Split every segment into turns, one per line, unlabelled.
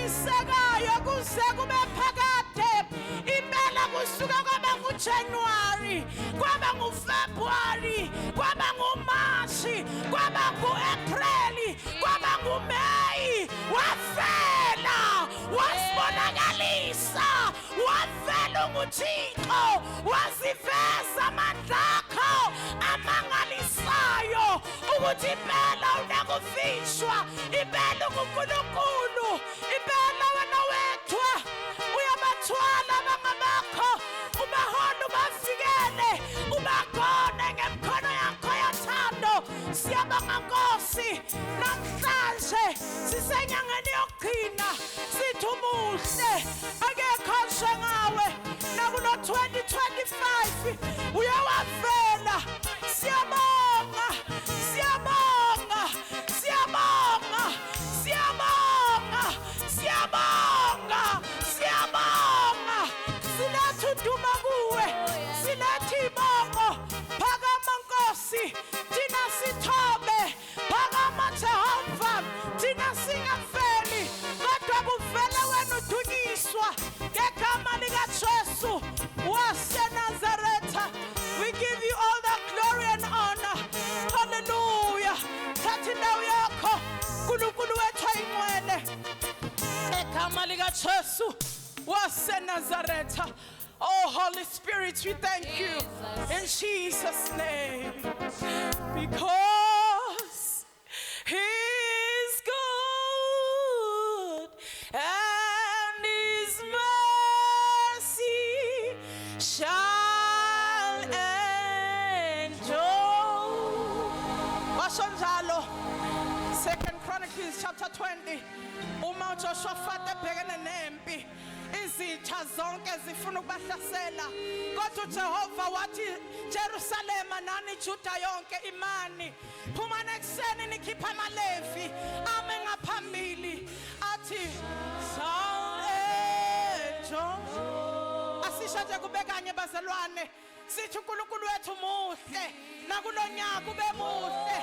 esekayo kuze kube phakade. Impela kusuka kwaba nguJanuary, kwaba nguFebruary, kwaba nguMarch, kwaba nguApril, kwaba nguMay. Wavela wasibonakalisa, wavela uThixo, wasiveza amandla akho amangalisayo ukuthi impela unakufishwa, impela uNkulunkulu, impela wena wethwa uyabathwala abangabakho, ubahole ubavikele, ubagone ngemkhono yakho yothando. Siyabonga Nkosi, namhlanje sisenyangeni yokugcina, sithi umuhle akekho njengawe. Nakulo 2025 uyawavela. Siyabonga, siyabonga, siyabonga, siyabonga, siyabonga, siyabonga. Siletha uduma kuwe, siletha ibongo. Phakama Nkosi, thina sithobe. Phakama Jehova, thina singafeli, kodwa kuvele wena udunyiswa ngegama likaJesu waseNazaretha. We give you all the glory and honor. Hallelujah. Thatha indawo yakho, uNkulunkulu wethu ayingcwele, ngegama likaJesu waseNazaretha. Oh, Holy Spirit, we thank you in Jesus' name, because He's good and His mercy shall endure. Washo njalo, 2 Chronicles chapter 20. Uma uJoshafati ebhekene nempi, izitha zonke zifuna ukubahlasela, kodwa uJehova wathi Jerusalema nani Juda yonke imani, phumani ekuseni nikhipha amaLevi ame ngaphambili, athi Salento. Asisho nje kube kanye bazalwane, sithi uNkulunkulu wethu muhle, nakulonyaka ube muhle.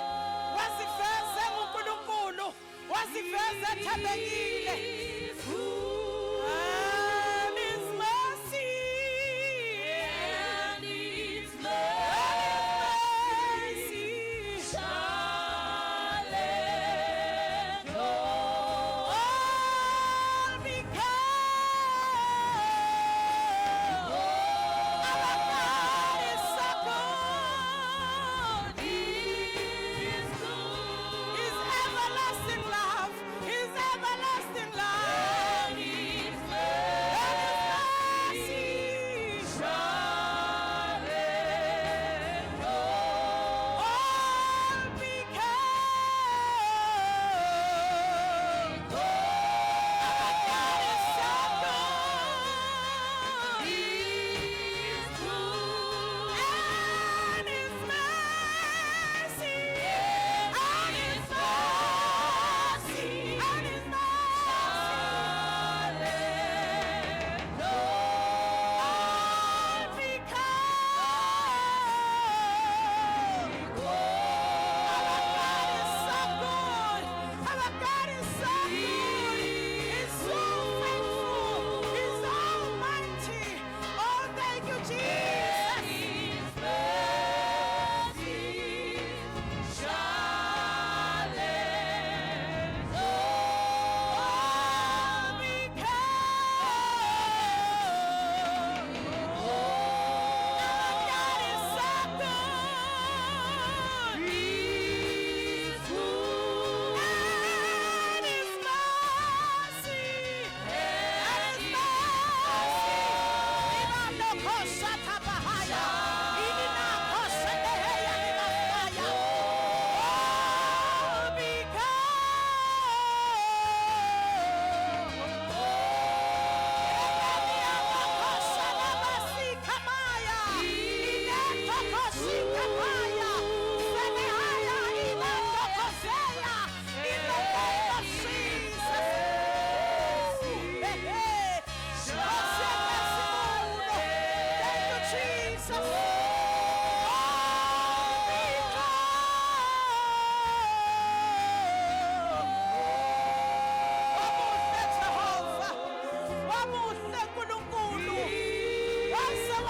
Wasiveze uNkulunkulu, wasiveze ethembekile. His everlasting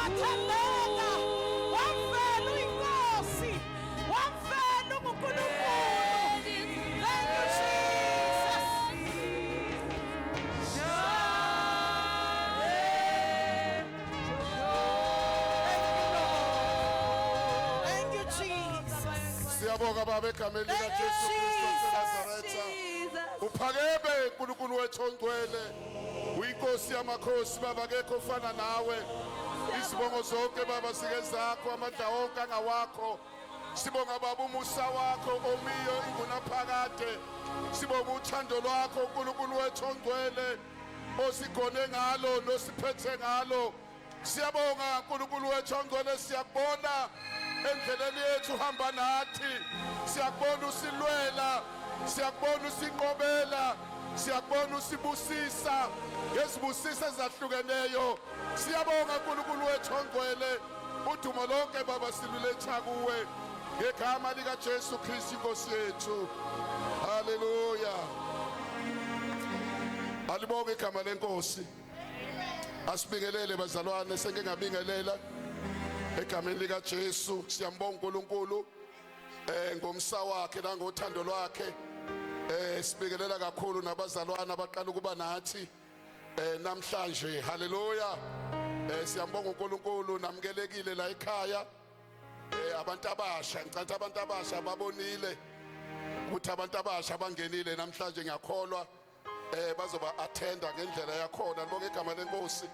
wathembeka, wamfela uyiNkosi, wamfela uNkulunkulu. Thank you, Jesus. Thank you, Jesus.
Siyabonga baba egameni lika Jesu Kristu waseNazaretha. Uphakeme uNkulunkulu wethu ongcwele. Uyinkosi yamakhosi baba, akekho ofana nawe. Isibongo zonke baba sike zakho, amandla wonke angawakho. Sibonga baba umusa wakho omiyo ingunaphakade. Sibonga uthando lwakho uNkulunkulu wethu ongcwele, osigone ngalo nosiphethe ngalo. Siyabonga uNkulunkulu wethu ongcwele, siyakubona endleleni yethu uhamba nathi, siyakubona usilwela, siyakubona usinqobela, siyakubona usibusisa ngezibusisa ezahlukeneyo. Siyabonga uNkulunkulu wethu ongcwele, udumo lonke baba siluletha kuwe ngegama lika Jesu Kristu inkosi yethu. Haleluya. Alibonge igama lenkosi. Asibingelele bazalwane, senge ngabingelela egameni lika Jesu. Siyambonga uNkulunkulu ngomsa wakhe nangothando lwakhe. Sibingelela kakhulu nabazalwane abaqala ukuba nathi namhlanje. Haleluya. Siyambonga uNkulunkulu, namkelekile la ekhaya. Abantu abasha, ngicela abantu abasha babonile ukuthi abantu abasha bangenile namhlanje, ngiyakholwa bazoba attenda ngendlela yakhona. Libonge igama lenkosi.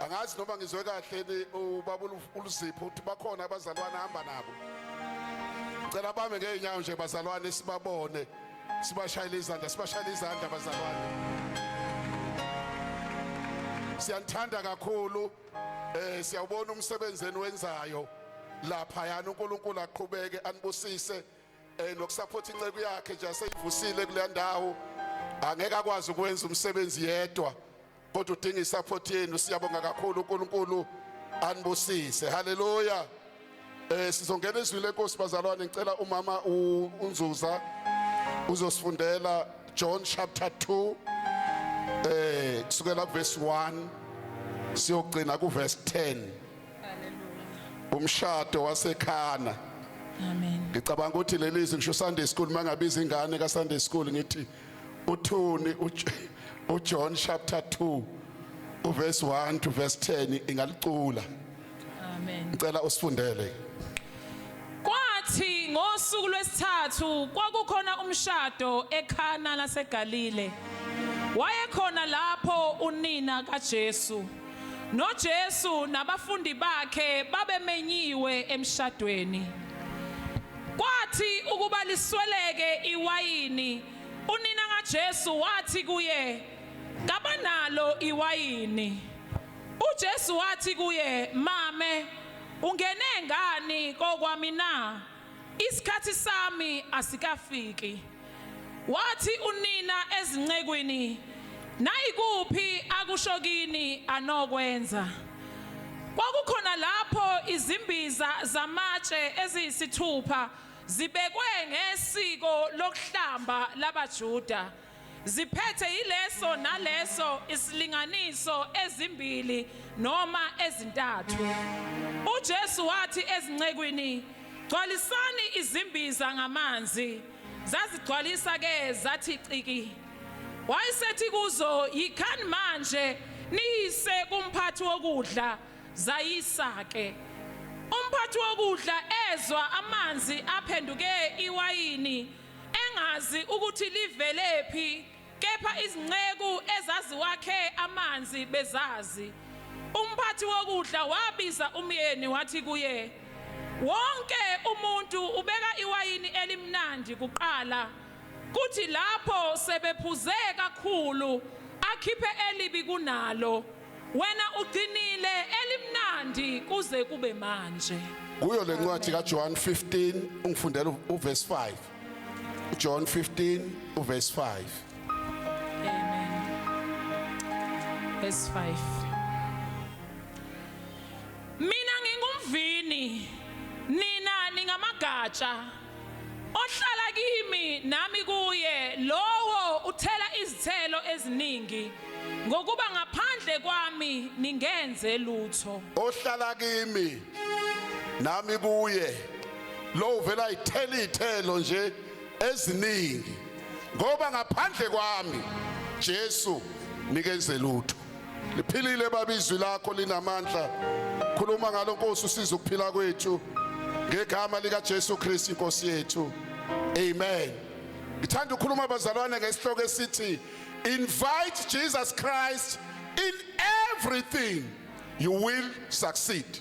Angazi noma ngizwe kahle ubaba uLuzipho uthi bakhona abazalwane ahamba nabo. Ngicela bame ngeenyawo nje bazalwane, sibabone, sibashayile izandla bazalwane. Siyanthanda kakhulu, siyawubona umsebenzi eniwenzayo lapha yana. uNkulunkulu aqhubeke anibusise nokusupport inceke yakhe nje aseyivusile kule ndawo. Angeke akwazi ukwenza umsebenzi yedwa, kodwa udinga isupport yenu. Siyabonga kakhulu uNkulunkulu anibusise. Haleluya. Sizongena ezwini lenkosi bazalwane. Ngicela umama uNzuza uzosifundela John chapter 2 kusukela verse 1 siyogcina ku verse 10. Umshado waseKhana.
Amen.
Ngicabanga ukuthi lelizwi ngisho Sunday school mangabiza ingane ka Sunday school ngithi uthuni uJohn chapter 2 verse 1 to verse 10 ingalicula.
Amen.
Ngicela usifundele.
Kwathi ngosuku lwesithathu kwakukhona umshado eKhana laseGalile. Wayekhona lapho unina kaJesu. NoJesu nabafundi bakhe babemenyiwe emshadweni. Kwathi ukuba lisweleke iwayini, unina kaJesu wathi kuye, "Kabanalo iwayini." uJesu wathi kuye, "Mame, ungene ngani kokwami na? Isikhathi sami asikafiki." Wathi unina ezincekwini, "Nayikuphi akusho kini anokwenza." Kwakukhona lapho izimbiza zamatshe eziyisithupha zibekwe ngesiko lokuhlamba labaJuda, ziphethe yileso naleso isilinganiso ezimbili noma ezintathu. uJesu wathi ezincekwini, "Gcwalisani izimbiza ngamanzi." Zazigcwalisa ke zathi ciki. Wayesethi kuzo, "Yikhani manje niyise kumphathi wokudla." Zayisa ke. Umphathi wokudla ezwa amanzi aphenduke iwayini, engazi ukuthi livelephi, kepha izinceku ezaziwakhe amanzi bezazi. Umphathi wokudla wabiza umyeni wathi kuye, "Wonke umuntu ubeka iwayini elimnandi kuqala, kuthi lapho sebephuze kakhulu akhiphe elibi kunalo. Wena ugcinile elimnandi kuze kube manje."
Kuyo lencwadi kaJohn 15 ungifundela uverse 5. John 15 uverse 5.
Amen. Verse 5. "Mina ngingumvini, nina ningamagatsha. Ohlala kimi nami kuye, lowo uthela izithelo eziningi, ngokuba ngaphandle ngaphandle kwami ningenze lutho.
ohlala kimi nami kuye lo uvela ithela ithelo nje eziningi ngoba ngaphandle kwami Jesu nikenze lutho. Liphilile babizwi lakho linamandla. Khuluma ngalo Nkosi usiza ukuphila kwethu ngegama lika Jesu Kristu inkosi yethu. Amen. Ngithanda ukukhuluma bazalwane ngesihloko esithi invite Jesus Christ in everything you will succeed.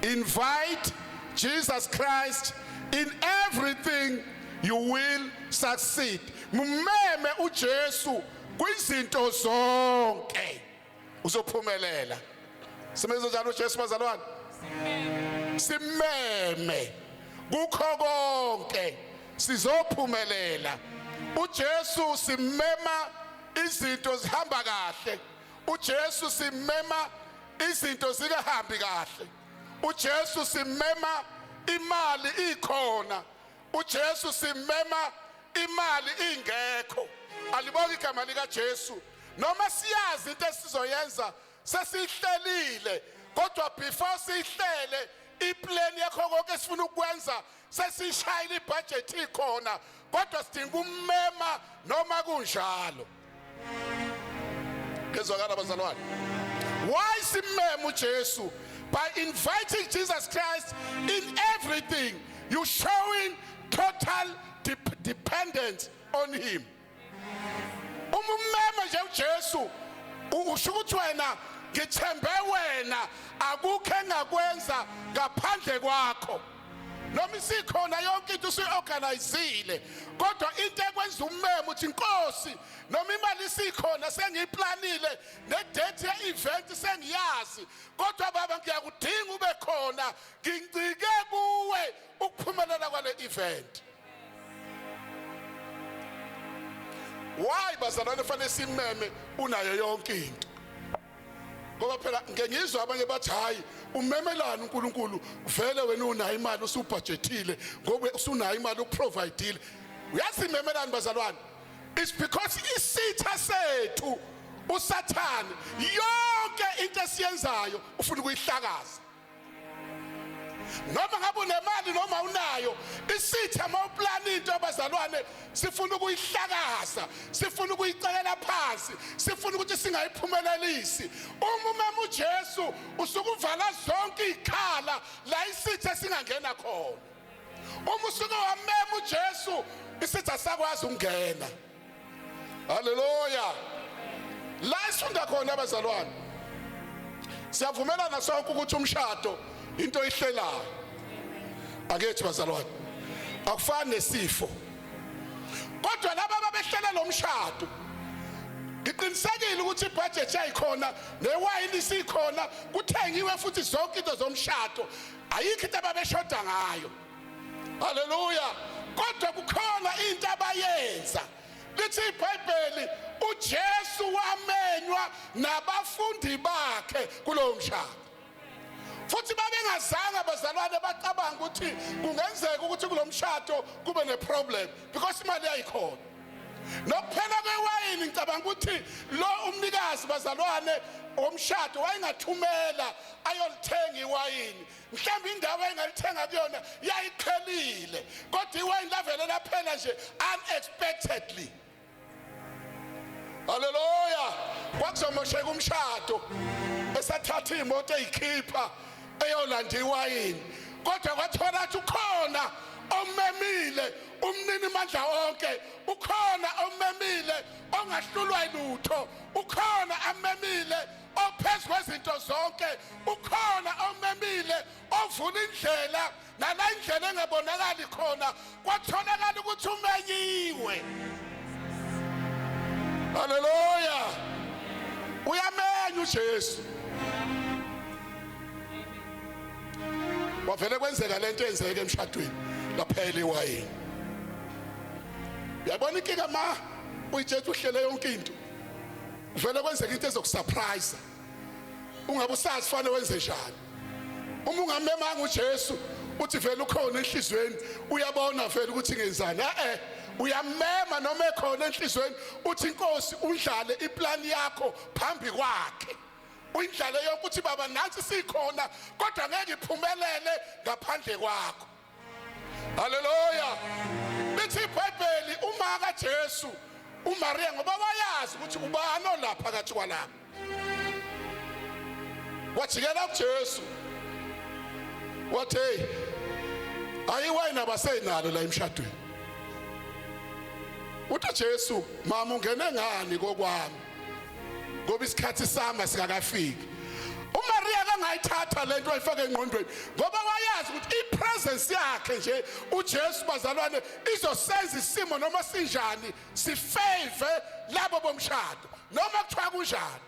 Invite Jesus Christ in everything you will succeed. Mumeme uJesu kwizinto zonke uzophumelela. Simenze njalo uJesu bazalwane. Simeme kukho konke sizophumelela. uJesu simema izinto zihamba kahle. uJesu simema izinto zikahambi kahle. uJesu simema imali ikhona. uJesu simema imali ingekho. Alibonga igama lika Jesu. Noma siyazi into esizoyenza sesihlelile kodwa before sihlele iplan yakho konke sifuna ukwenza sesishayile ibudget ikhona kodwa sidinga ummema noma kunjalo. Kezwakala bazalwane. Why simmema uJesu? By inviting Jesus Christ in everything you showing total dependence on him. Umumema nje uJesu usho ukuthi wena ngithembe wena akukho engakwenza ngaphandle kwakho. Noma isikhona yonke into usiorganizile kodwa into ekwenza ummema uthi Nkosi noma imali isikhona sengiyiplanile nedate ye-event sengiyazi kodwa baba ngiyakudinga ube khona ngicike kuwe ukuphumelela kwale event. Why bazalwane fanele simeme unayo yonke into? Ngoba phela ngengizwa abanye bathi hayi umemelana uNkulunkulu vele wena unayo imali usubudgetile ngoba usunayo imali uprovidile. Uyazimemelana bazalwane? It's because isitha sethu uSathane yonke into esiyenzayo ufuna ukuyihlakaza. Noma ngabe unemali noma unayo isitha mawuplana into abazalwane sifuna ukuyihlakaza sifuna ukuyicekela phansi sifuna ukuthi singayiphumelelisi. Uma umema uJesu usukuvala zonke ikhala la isitha singangena khona. Uma usuke wamema uJesu isitha sakwazi ukungena. Haleluya. La isifunda khona abazalwane siyavumelana sonke ukuthi umshado into ihlelayo. Akethi bazalwane akufani nesifo kodwa laba ababehlela lo mshado ngiqinisekile ukuthi ibudget yayikhona newayini isikhona kuthengiwe futhi zonke into zomshado ayikho into ababeshoda ngayo. Haleluya. Kodwa kukhona into abayenza lithi iBhayibheli uJesu wamenywa nabafundi bakhe kulo mshado. Futhi babengazanga bazalwane bacabanga ukuthi kungenzeka ukuthi kulomshado kube neproblem because imali yayikhona. Nokuphela kwewayini ngicabanga ukuthi lo umnikazi bazalwane omshado wayengathumela ayolithenga iwayini. Mhlawumbe indawo engalithenga kuyona yayiqhelile kodwa iwayini lavele laphela nje unexpectedly. Haleluya. Kwakuzomosheka umshado esathatha imoto eyikhipha eyolanda iwayini kodwa kwathola ukuthi ukhona omemile umnini mandla wonke ukhona omemile ongahlulwa lutho ukhona amemile ophezulu kwezinto zonke ukhona omemile ovula indlela nala indlela engebonakali khona kwatholakala ukuthi umenyiwe. Haleluya. Uyamenya uJesu. Wavele kwenzeka lento eyenzeka emshadweni laphela iwayini. Uyabona inkinga ma uJesu uhlele yonke into. Vele kwenzeka into ezokusurprise. Ungabe usazi fanele wenze njani. Uma ungamemanga uJesu uthi vele ukhona enhlizweni uyabona vele ukuthi ngenzani. uyamema noma ekhona enhlizweni uthi inkosi udlale iplan yakho phambi kwakhe uyindlale yonke uthi baba nansi sikhona kodwa ngeke iphumelele ngaphandle kwakho haleluya lithi iBhayibheli uma kaJesu uMaria ngoba wayazi ukuthi ubani olapha phakathi kwalapha wajikela kuJesu wathi hey ayiwayini abasenalo la emshadweni uthi Jesu mama ungene ngani kokwami ngoba isikhathi sami sikakafiki uMaria kangayithatha lento ayifaka engqondweni ngoba wayazi ukuthi ipresence yakhe nje uJesu bazalwane izosenza isimo noma sinjani sifavor labo bomshado noma kuthiwa kunjani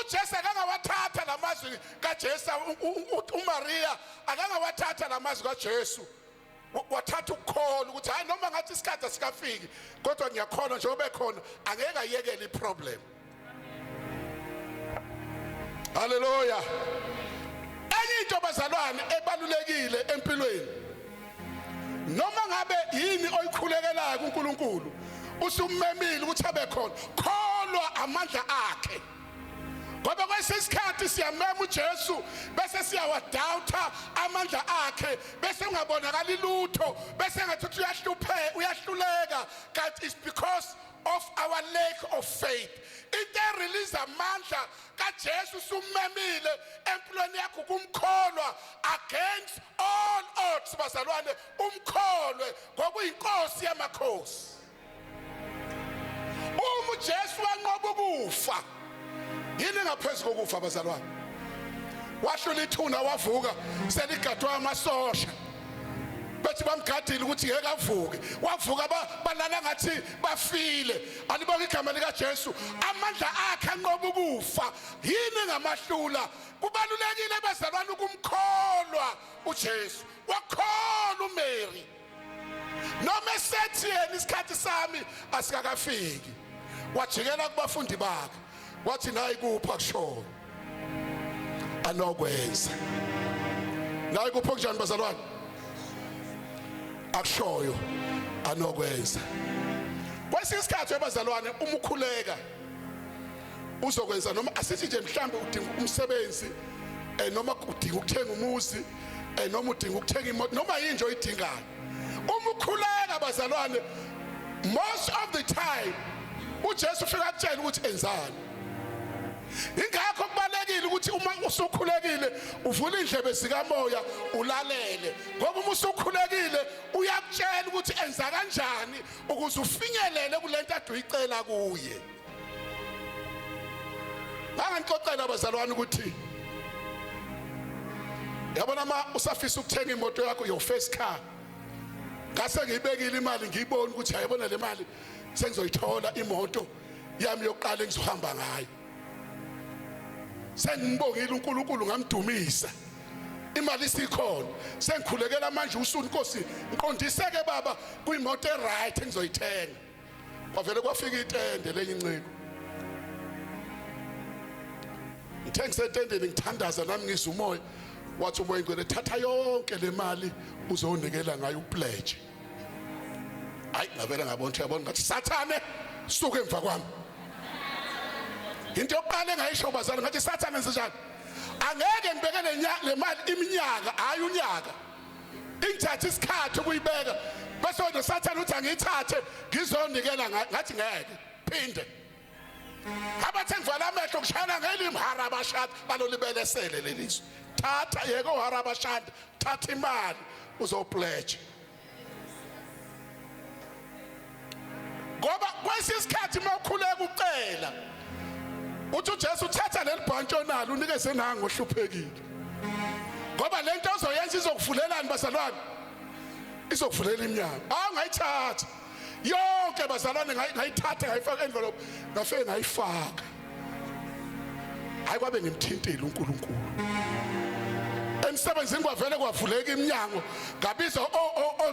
uJesu akangawathatha lamazwi kaJesu uMaria akangawathatha lamazwi kaJesu wathatha ukukholwa ukuthi hayi noma ngathi isikhathi asikafiki kodwa ngiyakholwa nje obekhona angeke ayekele iproblem haleluya enye into bazalwane ebalulekile empilweni noma ngabe yini oyikhulekelayo kuNkulunkulu usumemile ukuthi abe khona kholwa amandla akhe ngoba kwesikhathi siyamema uJesu bese siyawadoubta amandla akhe bese ungabonakala lutho bese ngathi uyahluleka kanti it's because of our lack of faith into release amandla kaJesu sumemile empilweni yakho kumkholwa against all odds bazalwane umkholwe ngoba uyinkosi yamakhosi uma uJesu wanqoba ukufa yini ngaphezulu kokufa bazalwane wahlula ithuna wavuka seligadwa amasosha bethi bamgadile ukuthi ngeke avuke wavuka balala ngathi bafile alibonga igama lika Jesu amandla akhe anqoba ukufa yini ngamahlula kubalulekile bazalwane ukumkholwa uJesu wakholwa uMary noma esethi yena isikhathi sami asikakafiki wajikela kubafundi bakhe wathi nayi kupha kushoyo anokwenza nayi kupha kunjani bazalwane akushoyo anokwenza kwesisikhathi abazalwane umukhuleka uzokwenza noma asithi nje mhlambe udinga umsebenzi noma udinga ukuthenga umuzi noma udinga ukuthenga imoto noma yini nje oyidingayo umukhuleka bazalwane most of the time uJesu ufika akutshela ukuthi enzani ingakho kubalekile ukuthi uma usukhulekile uvula indlebe zikamoya ulalele ngoba uma usukhulekile uyakutshela ukuthi enza kanjani ukuze ufinyelele kulento ade uyicela kuye ngangixoxela abazalwane ukuthi yabona uma usafisa ukuthenga imoto yakho your first car ngase ngiyibekile imali ngiyibona ukuthi ayibona le mali sengizoyithola imoto yami yokuqala engizohamba ngayo sengibongile uNkulunkulu ngamdumisa imali isikhona sengikhulekela manje usuni Nkosi ngiqondiseke baba kuyimoto eright engizoyithenga kwavele kwafika itende lenye inciko ngithengise etendeni ngithandaza nami ngizwa umoya wathi umoya ngicela thatha yonke le mali uzonikela ngayo upledge hayi ngavela ngabona ukuthi yabona ngathi sathane suke emva kwami into yokuqala engayisho bazalwane ngathi sathane njani angeke ngibekele le mali iminyaka hayi unyaka ingithatha isikhathi ukuyibeka bese wena sathane uthi angiyithathe ngizonikela ngathi ngeke phinde abathe ngivala amehlo kushayela ngelimi harabashad balolibelesele lelizwe thatha yeke harabashad thatha imali uzopledge ngoba kwesisikhathi mawukhuleka ucela uthi uJesu uthatha leli bhanti onalo unikeze nangu ohluphekile ngoba lento ozoyenza izokuvulelani bazalwane izokuvulela iminyango ngayithatha yonke bazalwane ngayithatha ngayifaka envelope ngafike ngayifaka hayi kwabe ngimthintile uNkulunkulu emsebenzini kwavele kwavuleka iminyango ngabiza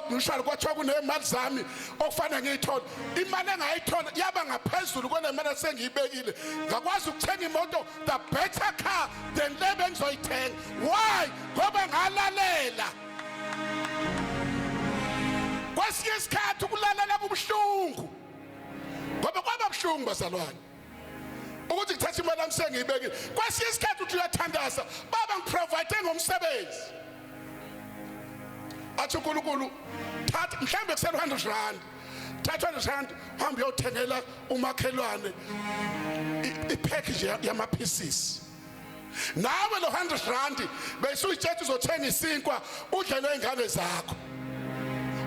nushalo kwathiwa kunemali zami okufanele ngiyithola imali engayithola yaba ngaphezulu kunemali esengiyibekile ngakwazi ukuthenga imoto the better car than le bengizoyithenga why ngoba ngalalela kwesinye isikhathi ukulalela kubuhlungu ngoba kwaba buhlungu bazalwane ukuthi ngithatha imali yami sengiyibekile kwasiye isikhathi uthi uyathandaza baba ngiprovide ngomsebenzi athi uNkulunkulu thatha mhlambe kusele 100 rand thatha 100 rand hamba uyothengela umakhelwane ipackage yama pieces nawe lo 100 rand bese uyithethe uzothenga isinkwa udlele ingane zakho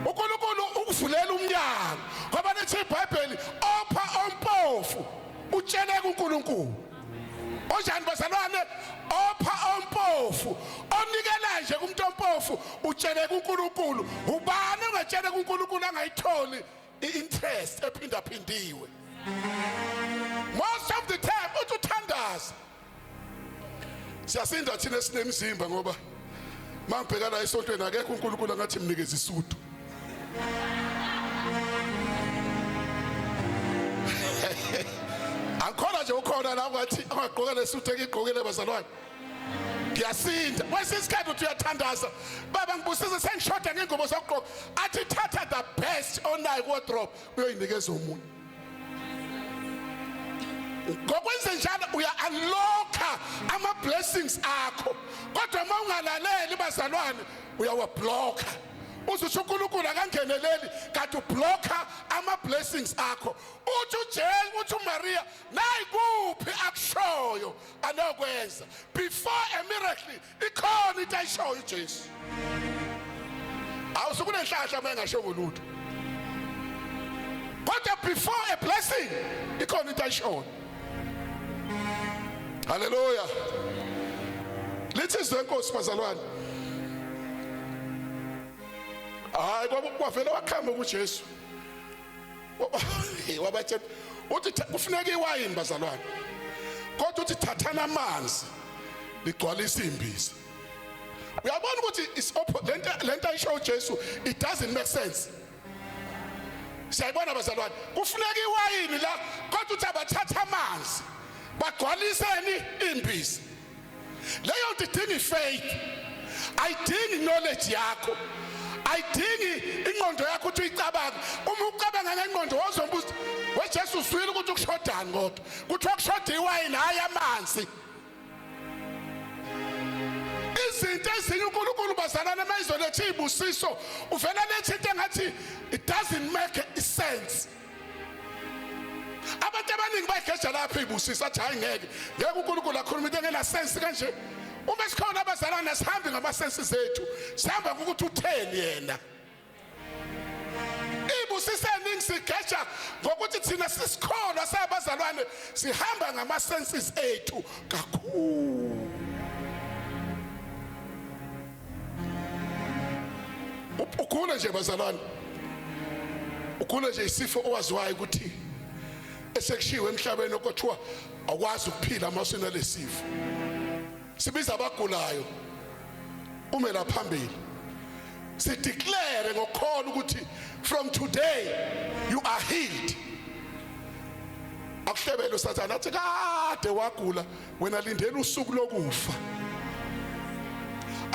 uNkulunkulu ukuvulela umnyango ngoba lethi iBhayibheli opha ompofu utsheleke uNkulunkulu onjani bazalwane opha ompofu onikela nje kumuntu ompofu utsheleke uNkulunkulu ubani ongatsheleke uNkulunkulu angayitholi iinterest ephindaphindiwe most of the time uthandaza siyasinda thina esinemzimba ngoba mangibheka la esontweni akekho uNkulunkulu angathi mnikeze isuthu Akhona nje ukhona la ungathi angagqoka lesuthu ekigqokile bazalwane ngiyasinda kwesisikhathi uthi uyathandaza baba ngibusise sengishoda ngengubo zokugqoka athi thatha the best onayo wardrobe uyoyinikeza umuntu ngokwenze njalo uya-unlocka ama-blessings akho kodwa uma ungalaleli bazalwane uyawablocka uzusho uNkulunkulu akangeneleli kanti ublocka ama-blessings akho uthi uMaria nayi kuphi akushoyo anokwenza before a miracle ikhona into ayishoyo uJesu awusukunenhlahla uma engasho lutho kodwa before a blessing ikhona into ayishoyo haleluya lithi izwe Nkosi bazalwane hayi kwavela wakhamba kuJesu wabathe uthi kufuneka iwayini bazalwane kodwa uthi thathana amanzi ligcwalisa imbiza uyabona ukuthi lento ayisho uJesu it doesn't make sense siyayibona bazalwane kufuneka iwayini la kodwa uthi abathatha amanzi bagcwaliseni imbiza leyo nto idinga ifaith ayidingi knowledge yakho ayidingi ingqondo yakho uthi uyicabanga uma ucabanga ngengqondo wozombuza weJesu uswile ukuthi ukushodani kodwa kuthiwa kushoda iwayini hayi amanzi izinto ezinye uNkulunkulu bazalana mayizoletha izibusiso uvela lethi into engathi it doesn't make sense abantu abaningi bayigeja lapha izibusiso athi hayi ngeke uNkulunkulu akhuluma into engena sense kanje uma sikhona abazalwana sihambe ngamasensi zethu sihamba ukuthi utheni yena ibusiso eningi sigeja ngokuthi thina sisikholwa sabazalwane sihamba ngamasenses ethu kakhulu ukhule nje bazalwane ukhule nje isifo owaziwayo ukuthi esekushiwe emhlabeni okuthiwa akwazi ukuphila amasina lesifo sibiza abagulayo ume la phambili si declare ngokholwa ukuthi from today you are healed akuhlebele usathana athi kade wagula wena lindela usuku lokufa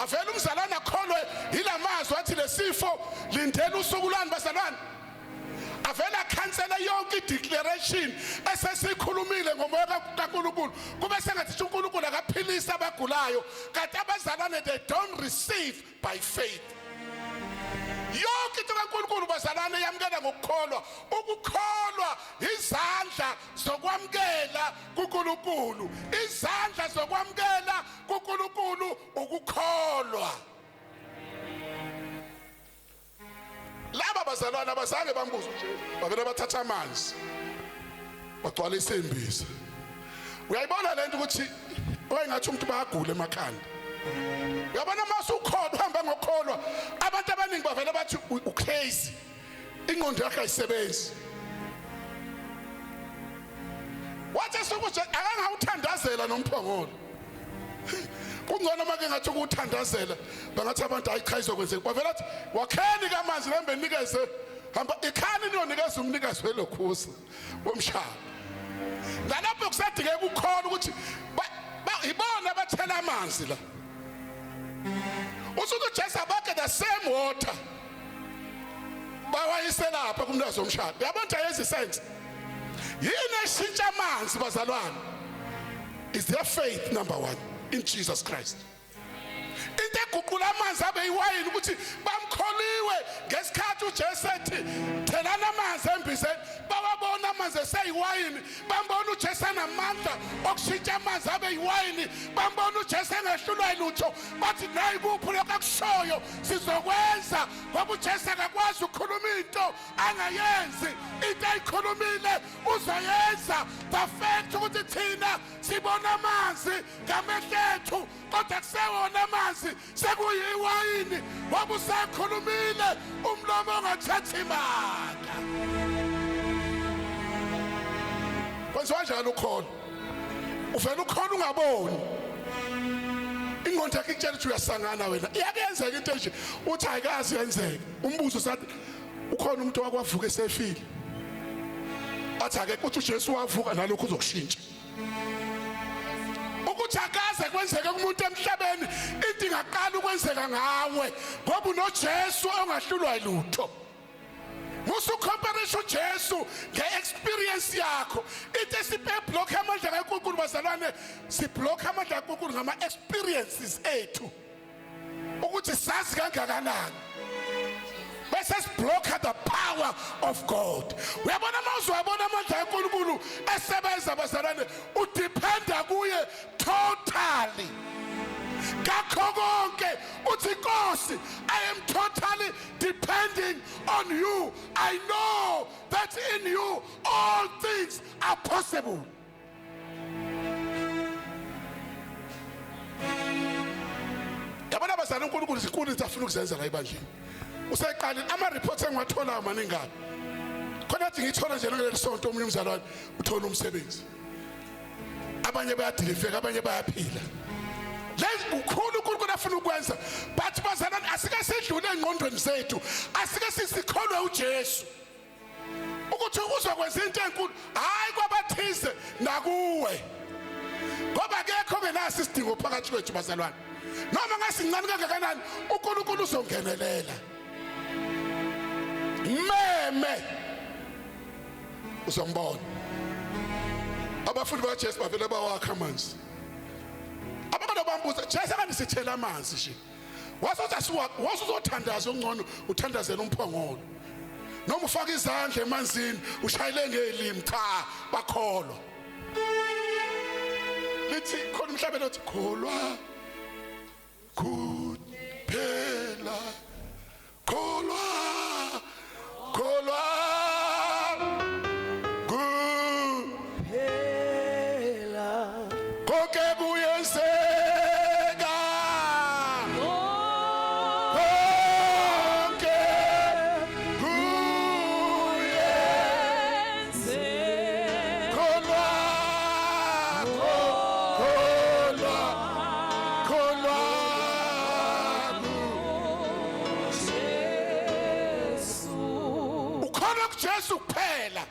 avela umzalwana akholwe ilamazwi athi lesifo lindela usuku lwani bazalwane avela cancela yonke declaration esesikhulumile ngomoya kaNkulunkulu kube sengathi uNkulunkulu akaphilisa abagulayo kanti abazalwane they don't receive by faith yonke into kaNkulunkulu bazalwane yamkela ngokukholwa ukukholwa izandla zokwamkela kuNkulunkulu izandla zokwamkela kuNkulunkulu ukukholwa laba bazalwane abazange bambuza uJesu bavela bathatha amanzi bagcwalisa imbiza uyayibona lento ukuthi wayengathi umuntu bayagula emakhanda uyabona mase ukholwa uhamba ngokholwa abantu abaningi bavela bathi ucrazy ingqondo yakhe ayisebenzi wathi sokuthi akangawuthandazela nomphongolo kungcono make ngathi ukuthandazela bangathi abantu ayicha izokwenzeka bavela athi wakheni kamanzi lembe nikeze hamba ikhani niyonikeza umnikazi welokhusa womshado nalapho kusadingeka ukukholwa ukuthi ibona abathela amanzi la usuthi uJesu abakhe the same water wayiselapha kumnikazi womshado. Uyabona yenza isense. Yini eshintsha amanzi bazalwane? Is their faith number one in Jesus Christ. Into eguqula amanzi abe iwayini ukuthi bamkholiwe ngesikhathi uJesu ethi thelana amanzi embizeni, bawabona amanzi eseyiwayini, bambona uJesu enamandla okushintsha amanzi abe iwayini, bambona uJesu engehlulwa yilutho, bathi nayi kuphi lokho akushoyo sizokwenza, ngoba uJesu akakwazi ukukhuluma into angayenzi, into ayikhulumile uzoyenza. The fact ukuthi thina sibona amanzi ngamehlo ethu kodwa kusewona amanzi sekuyiwayini, ngoba usakhulumile umlomo ongathathi imanga. Kwenziwa njalo ukhona, uvela ukhona ungaboni, ingqondo yakho ikutshela ukuthi uyasangana wena, iyakuyenzeka into nje uthi ayikazi yenzeka. Umbuzo sathi ukhona umuntu wakwavuka esefile, athi ake uthi uJesu wavuka nalokho uzokushintsha. Ukuthi akaze kwenzeka kumuntu emhlabeni into ingaqala ukwenzeka ngawe ngoba unoJesu ongahlulwa yilutho. Musu comparison uJesu ngeexperience yakho. Ithi sipe block amandla kaNkulunkulu bazalwane, si block amandla kaNkulunkulu ngama experiences ethu. Ukuthi sazi kangakanani. Bese siblock the power of God. Uyabona mawuzo uyabona amandla kaNkulunkulu esebenza bazalwane, udependa kuye totally. Kakho konke uthi Nkosi, I am totally depending on you. I know that in you all things are possible. Yabona bazalwane uNkulunkulu isikhulu isafuna ukuzenza la ebandleni. Useqala ama reports engiwathola maningana. Khona athi ngithola nje ngale sonto omunye umzalwane uthola umsebenzi. Abanye bayadilifeka, abanye bayaphila. Let's ukhulu uNkulunkulu afuna ukwenza, but bazalwane asike sidlule engqondweni zethu, asike sisikholwe uJesu. Ukuthi uzokwenza into enkulu, hayi kwabathize nakuwe. Ngoba akekho ngenasi isidingo phakathi kwethu bazalwane. Noma ngasincane kangakanani uNkulunkulu uzongenelela. Meme uzombona. Abafundi bakaJesu bavele bawakha amanzi. Abakho bambuza Jesu akangisithela amanzi nje. Wasuzothandaza ongcono uthandazela umphongolo. Noma ufaka izandla emanzini ushayile ngelimi cha bakholwa. Lithi khona umhlabeni othi kholwa kuphela, kholwa kholwa Jesu kuphela.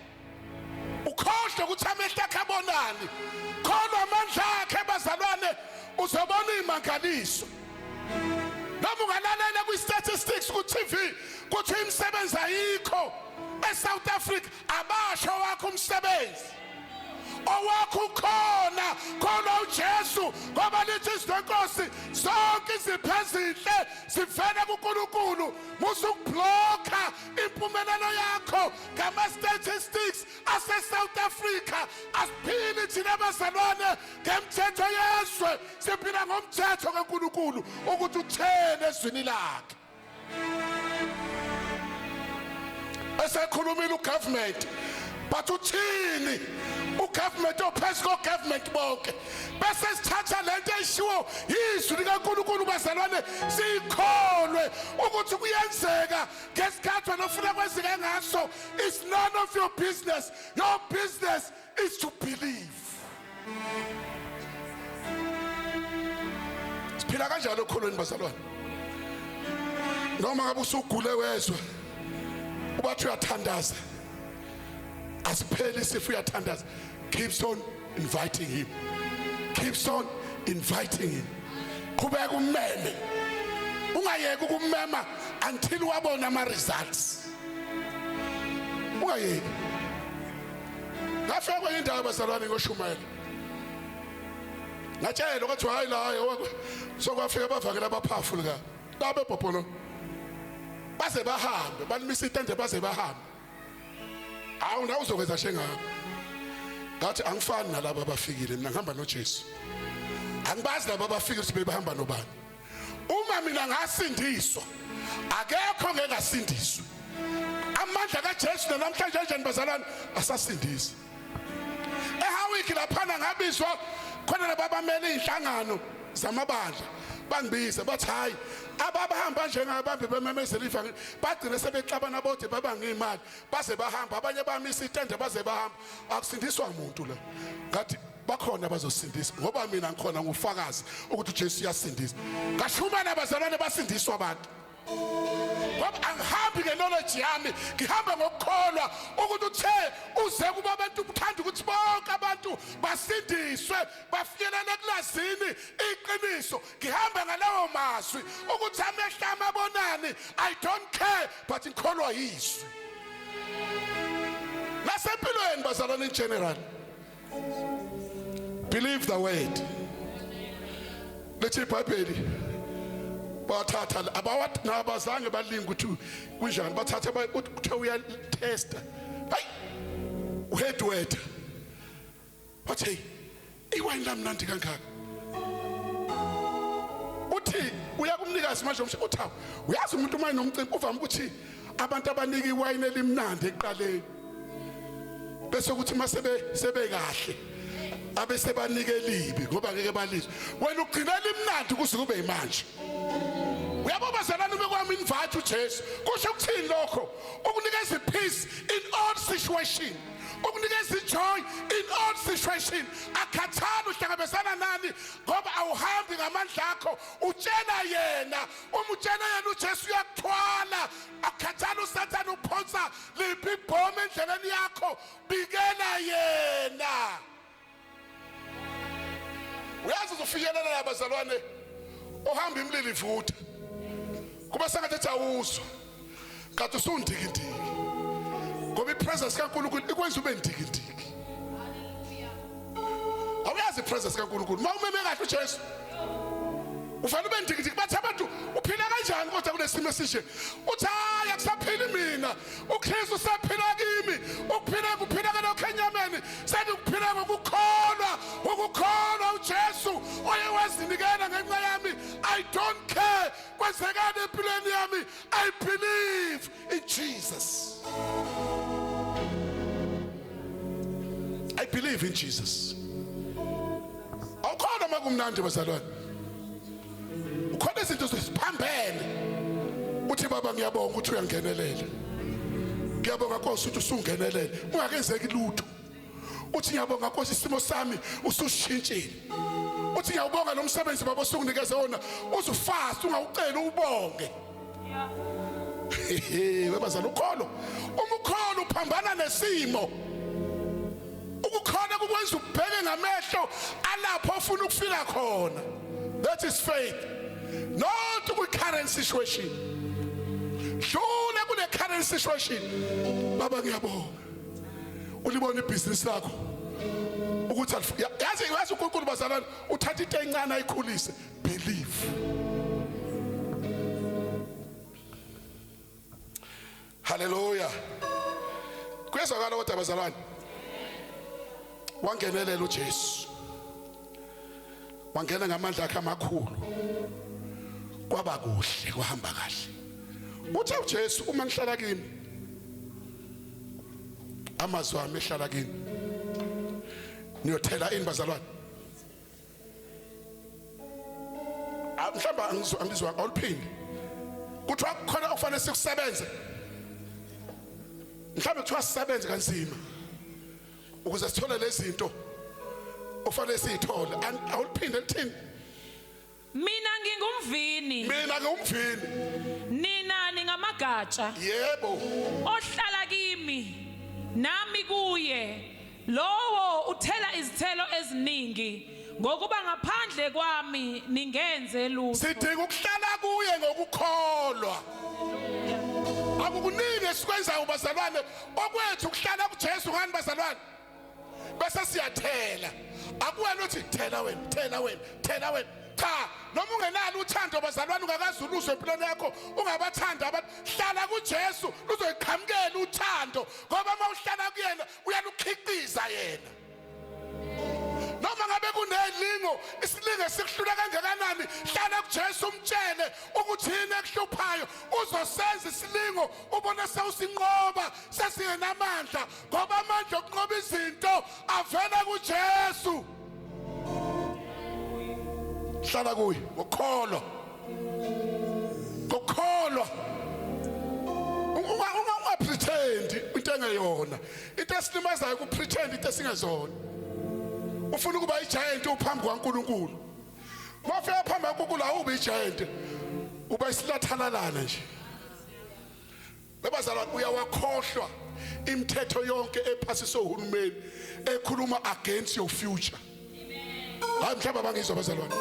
Ukhohle ukuthi amehlo akhe abonani. Khona amandla akhe bazalwane uzobona imangaliso. Noma ungalalela kwi-statistics ku-TV kuthi imisebenzi ayikho eSouth Africa, abasho wakho umsebenzi. Owakho khona uJesu, ngoba lithi izinkosi zonke izipho ezinhle zivela kuNkulunkulu. Musukubhlokha impumelelo yakho ngama-statistics ase-South Africa. Asiphili thina bazalwane ngemthetho yezwe, siphila ngomthetho kaNkulunkulu ukuthi uthene ezwini lakhe. Esekhulumile ugovernment, but uthini ugovernment ophezu kogovernment bonke, bese sithatha lento eyishiwo yizwi likaNkulunkulu bazalwane sikholwe ukuthi kuyenzeka ngesikhathi wena ufuna kwenzeke ngaso. It's none of your business. Your business is to believe. Siphila kanjalo ukholweni bazalwane. Noma ngabe usugule wezwe ubathi uyathandaza, asipheli isifu uyathandaza. Keeps on inviting him. Keeps on inviting him. Qhubeka ummeme. Ungayeki ukumema until wabona ama results. ungayeki ngafika kwenye indawo bazalwane ngoshumayela ngatshela ukuthi hayi la sokwafika bavakela abaphafu lika labe bobolo baze bahambe balimisa itende baze bahambe awu na uzokwenza shengaka ngathi angifani nalabo abafikile mina ngihamba noJesu angibazi labo abafikile sibe bahamba nobani uma mina ngasindiswa akekho ngeke asindiswe amandla kaJesu namhlanje nje nibazalwane asasindisa ehawiki laphana ngabizwa khona labamele inhlangano zamabandla bangibiza bathi hayi ababahamba njengabambe bememezela ivangeli bagcina sebexabana bodwa baba ngimali baze bahamba abanye bamisa itende baze bahamba akusindiswa umuntu la ngathi bakhona bazosindiswa ngoba mina ngikhona ngufakazi ukuthi uJesu uyasindisa ngashuma nabazalwane basindiswa abantu ngoba angihambi knowledge yami ngihamba ngokukholwa ukuthi uthe uze kuba abantu uthanda ukuthi bonke abantu basindiswe bafikelele ekulazini iqiniso ngihamba ngalawo mazwi ukuthi amehla amabonani I don't care but ngikholwa yizwi nasempilweni bazalwane in general believe the word lethi iBhayibheli bathatha abawathi nabazange balinga ukuthi kunjani bathatha uthe uya testa hayi uhedwetha bathi iwine lamnandi kangaka uthi uya kumnikazi manje uthi uyazi umuntu uma enomcimbi uvama ukuthi abantu abanika iwine elimnandi eqaleni bese ukuthi masebe kahle abese banike libi ngoba ngeke balizwe wena ugcina limnandi kuze kube imanje uyabobazalana bekwami invite uJesu kusho ukuthini lokho ukunikeza peace in all situation ukunikeza joy in all situation akhathana uhlangabezana nani ngoba awuhambi ngamandla akho utshela yena umutshela yena uJesu uyakuthwala akhathana uSathane uphonsa liphi ibhomu endleleni yakho bikela yena uyazi uzofikelela labazalwane ohamba imlilo ivutha kuba sengathi awuzwa kanti usundikindiki ngoba ipresence kaNkulunkulu ikwenza ube ndikindiki awuyazi ipresence kaNkulunkulu uma umeme kahle uJesu ufana ube ndikindiki bathi abantu uphila kanjani kodwa kunesimo esinje uthi hayi akusaphili mina uKristu usaphila kimi ukuphila kalokho enyameni sekuphila ngokukholwa uJesu oyewazinikela ngenxa yami I don't care kwenzekani empilweni yami I believe in Jesus I believe in Jesus awukhona makumnandi bazalwane ukhona izinto zisiphambene uthi baba ngiyabonga ukuthi uyangenelela ngiyabonga Nkosi ukuthi usungenelele ungakenzeki lutho uthi ngiyabonga Nkosi isimo sami usushintshile uthi ngiyabonga nomsebenzi baba osunginikeze wona uzufast ungawucela ubonge webazala ukholo umukholo uphambana nesimo ukukholwa kukwenza ubheke ngamehlo alapho ofuna ukufika khona that is faith not to current situation dlula kule current situation baba ngiyabonga ulibona ibhizinisi lakho ukuthi yazi uNkulunkulu bazalwane uthatha into encane ayikhulise believe hallelujah kuyezwakala kodwa bazalwane wangenelela uJesu wangena ngamandla akhe amakhulu kwaba kuhle kwahamba kahle uthe uJesu uma ngihlala kimi amazwi ami ehlala kimi niyothela ini bazalwane mhlamba angizwa awuliphindi kuthiwa khona okufanele sikusebenze mhlawumbe kuthiwa sisebenze kanzima ukuze sithole lezi zinto ofanele siyithole awuliphinde lithini
mina ngingumvini nina ningamagatsha
yebo
ohlala kimi nami kuye lowo uthela izithelo eziningi ngokuba ngaphandle kwami ningenze lutho
sidinga ukuhlala kuye ngokukholwa akukuningi esikwenzayo bazalwane okwethu kuhlala kuJesu ngani bazalwane bese siyathela akuwena uthi thela wena cha noma ungenalo uthando bazalwane ungakazuluzwe empilweni yakho ungabathanda abantu hlala kuJesu uzoyiqhamukela uthando ngoba mawuhlala kuyena uyalukhiqiza yena noma ngabe kunelingo isilingo sikuhlula kangakanani hlala kuJesu umtshele ukuthi yini ekuhluphayo uzosenza isilingo ubone sewusinqoba sesingenamandla ngoba amandla okunqoba izinto avela kuJesu hlala kuye ngokholwa ungapretend into engeyona into esilimazayo kupretend into esingezona ufuna ukuba igiant uphambi kwaNkulunkulu mafika phambi kwaNkulunkulu awubi igiant uba isilathalalana nje lebazalwane uyawakhohlwa imithetho yonke ephasiswe uhulumeni ekhuluma against your future hayi mhlawumbe abangizwa bazalwane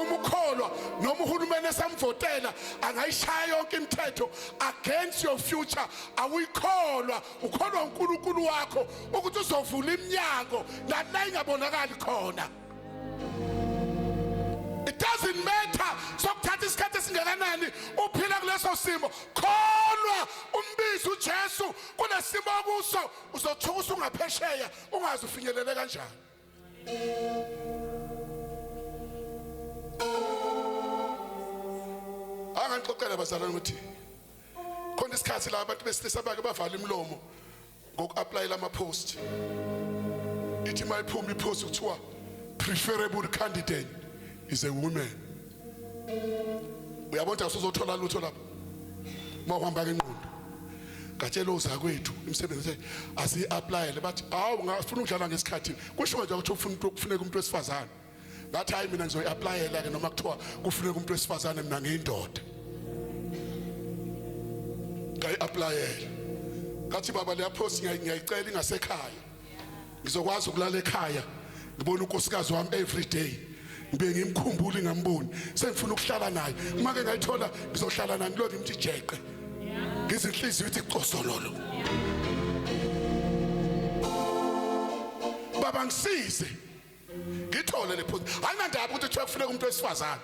umukholwa noma uhulumeni esamvotela angayishaya yonke imithetho against your future awuyikholwa ukholwa uNkulunkulu wakho ukuthi uzovula iminyango la ingabonakali khona it doesn't matter sokuthatha isikhathi esingakanani uphila kuleso simo kholwa umbizo uJesu kunesimo kuso uzothuka ungaphesheya ungazi ufinyelele kanjani angixoxela bazalwane ukuthi khona isikhathi la abantu besilisa bake bavala imlomo ngoku-applyela ama-post ithi mayiphuma i-post kuthiwa preferable candidate is a woman uyabona usuzothola lutho lapho mawuhamba ngenqondo ngatshela uzakwethu imisebenzi asi-applyele bathi hawu ngafuna ukudlala ngesikhathi kusho nje ukuthi kufuneka umuntu wesifazane ngathi hayi mina ngizoyi-applyela ke noma kuthiwa kufuneka umuntu wesifazane mina ngiyindoda ngayi-applyela ngathi baba leya post ngiyayicela ingasekhaya ngizokwazi ukulala ekhaya ngibona unkosikazi wami every day ngibe ngimkhumbula ngamboni sengifuna ukuhlala naye uma-ke ngayithola ngizohlala naye ngilokhu ngimthi jeqe ngizinhliziyo ithi cosololo baba ngisize ngithole le post ayinandaba ukuthi kuthiwa kufuneka umuntu wesifazane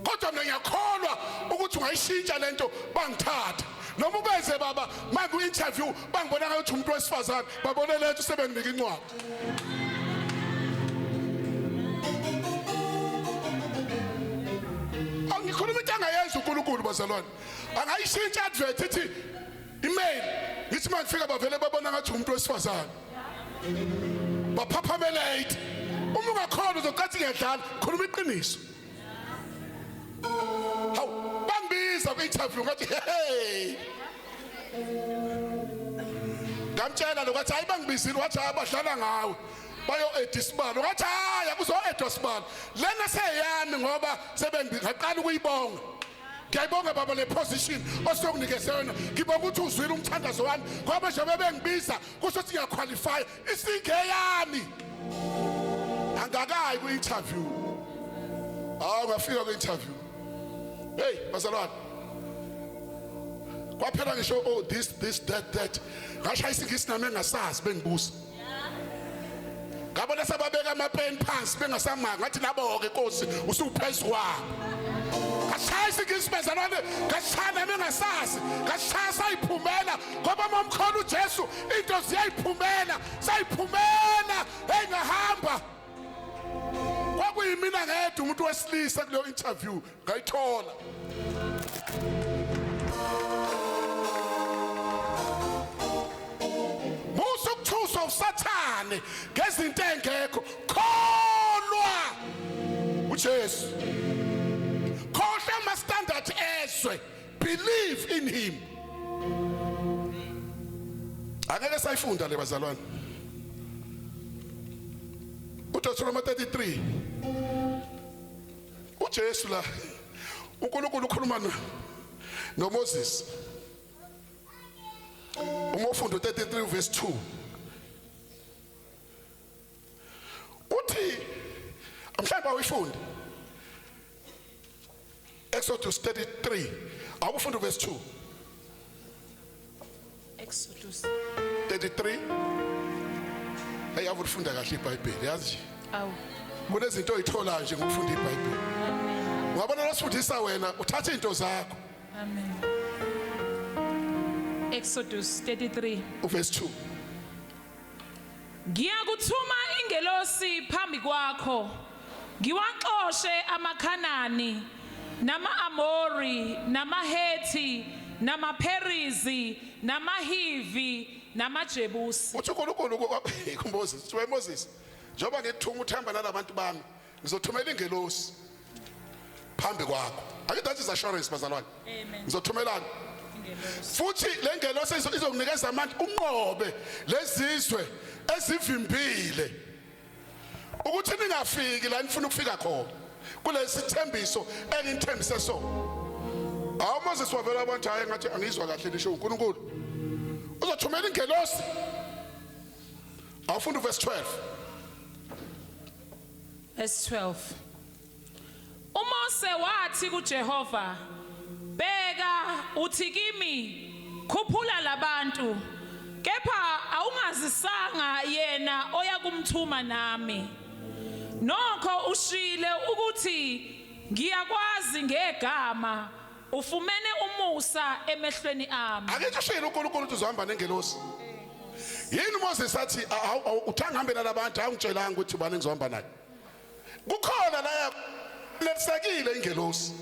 kodwa mina ngiyakholwa ukuthi ungayishintsha lento bangithatha noma ubenze baba manje ku-interview bangibona ngathi umuntu wesifazane babone lethu sebenginika incwadi angikhuluma into angayenza uNkulunkulu bazalwane angayishintsha advert ithi email ngithi mangifika bavele babona ngathi umuntu wesifazane baphaphamelate uma ungakholwa uzocathi ngiyadlala khuluma iqiniso hawu bangibiza ku-interview ngathi hey ngamtshela lo ngathi hayi bangibizile wathi hayi badlala ngawe bayo-eda isibalo ngathi hayi akuzo-edwa sibalo lena seyami ngoba sebengaqala ukuyibonga ngiyayibonga baba le position osokunikeze yona ngibonga ukuthi uzwile umthandazo wami ngoba njengoba bengibiza kusho ukuthi ngiyaqualify isingeyami angakayi ku-interview ngafika ku-interview hey bazalwane kwaphela ngisho oh this that ngashaya isingisi nami engasazi bengibuza ngabona sababeka amapeni phansi bengasamanga ngathi nabo-ke Nkosi usuphezu kwabo ngashaya isingisi bazalwane ngashaya nami engasazi ngashaya sayiphumela ngoba mamkhona uJesu into ziyayiphumela sayiphumela engahamba kwakuyimina ngedwa umuntu wesilisa kuleyo interview ngayithola musukuthuswa usathane ngezinto engekho kholwa uJesu khohle ama-standard ezwe believe in him angeke sayifunda le bazalwane uDuteronomy 33 uJesu la uNkulunkulu ukhuluma noMoses uma ufunda 33 verse 2 uthi mhlawumbe awuyifunda Exodus 33 awufunda verse 2
Exodus.
33. Hey avufunda kahle iBhayibheli yazi
Awu.
kunezinto oyithola nje ngokufunda iBhayibheli.
Amen.
Ungabona losifundisa wena uthathe into zakho.
Amen. Exodus 33.
Verse 2.
Ngiyakuthuma ingelosi phambi kwakho. Ngiwaxoshe amaKhanani, nama-Amori, namaHethi, namaPerizi, namaHivi, namaJebusi.
Uthi uNkulunkulu kuMoses, uthi Moses, njengoba ngikuthuma uthamba nalabantu bami, ngizothumela ingelosi phambi kwakho. Ake that is assurance bazalwane.
Amen.
Ngizothumelana.
Ingelosi.
Futhi le ngelosi izokunikeza amandla unqobe lezizwe ezivimbile. Ukuthi ningafiki la nifuna ukufika khona. Kulesi thembiso engithembise so. Awu Moses wavela abantu hayi ngathi angizwa kahle lisho uNkulunkulu. Uzothumela ingelosi. Awufunda verse 12.
Verse 12. UMose wathi kuJehova, bheka uthi kimi khuphula labantu, kepha awungazisanga yena oya kumthuma nami. Nokho ushile ukuthi ngiyakwazi ngegama, ufumene umusa emehlweni ami.
Ake ushilo uNkulunkulu uthi uzohamba nengelosi. Yini Moses athi uthanga hambe nalabantu awungitshelanga ukuthi bani ngizohamba naye. Kukhona la nelisekile ingelosi.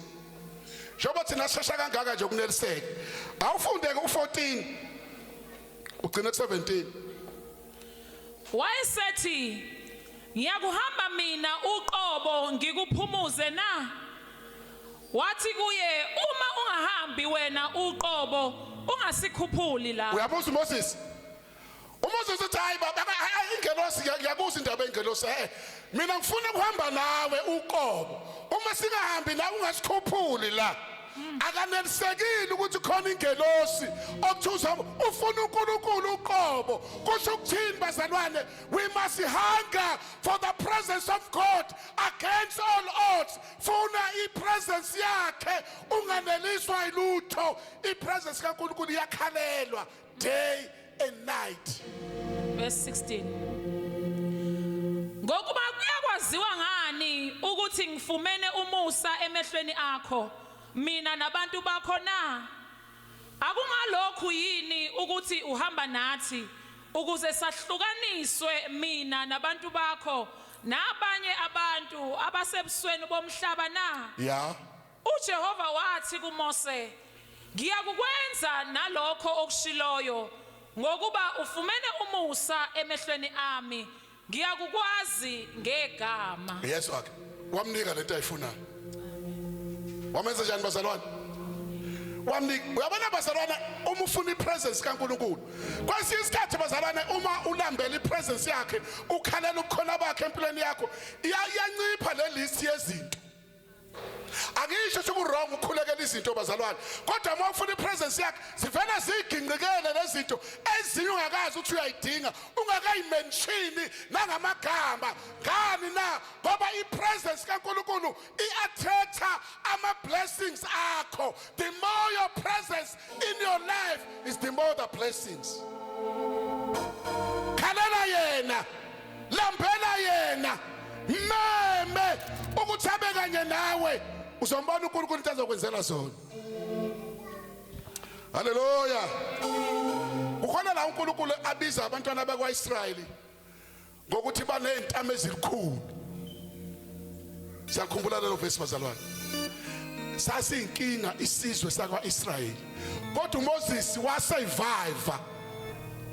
Njengoba thina sishesha kangaka nje ukuneliseka. Awufunde ke u14 ugcina ku17.
Wayesethi, ngiyakuhamba mina uqobo ngikuphumuze na? Wathi kuye, uma ungahambi wena uqobo ungasikhuphuli la.
Uyabuza uMoses. uMoses uthi hayi baba ingelosi ngiyakuza indaba engelosi mina ngifuna ukuhamba nawe uqobo. Uma singahambi nawe ungasikhuphuli la. Akanelisekile ukuthi khona ingelosi okuthuza ufuna uNkulunkulu uqobo. Kusho ukuthini bazalwane? We must hunger for the presence of God against all odds. Funa ipresence yakhe unganeliswa ilutho. Ipresence kaNkulunkulu iyakhalelwa day and night.
Verse 16. Ngokuba kuyakwaziwa ngani ukuthi ngifumene umusa emehlweni akho mina nabantu bakho na? Akungalokhu yini ukuthi uhamba nathi ukuze sahlukaniswe mina nabantu bakho nabanye abantu abasebusweni bomhlaba na?
Yeah.
uJehova wathi kuMose, ngiyakukwenza nalokho okushiloyo ngokuba ufumene umusa emehlweni ami, ngiyakukwazi ngegama.
Yes okay. Wamnika lento ayifunayo. Wamenza njani bazalwane? Wamnika. Uyabona bazalwane uma ufuna ipresence kaNkulunkulu. Kwesinye isikhathi bazalwane uma ulambela ipresence yakhe, ukhalela ukukhona bakhe empilweni yakho, iyancipha le list yezinto. Akisho ukuthi wrong ukukhulekela izinto bazalwane. Kodwa uma ufuna ipresence yakhe, sivela ziginqikele lezinto ezinye ungakazi ukuthi uyayidinga, ungakayimenshini nangamagama. Ngani na? Ngoba ipresence kaNkulunkulu iattracta ama blessings akho. The more your presence in your life is the more the blessings. Khalela yena, lambela yena, meme ukuthi abe kanye nawe. Uzombona uNkulunkulu into azokwenzela zona. Haleluya. Ukhona la uNkulunkulu abiza abantwana bakwaIsrayeli ngokuthi banezintamo ezilikhulu. Siyakhumbula lelo verse bazalwane. Sasiyinkinga isizwe sakwaIsrayeli. Kodwa uMoses wasurvive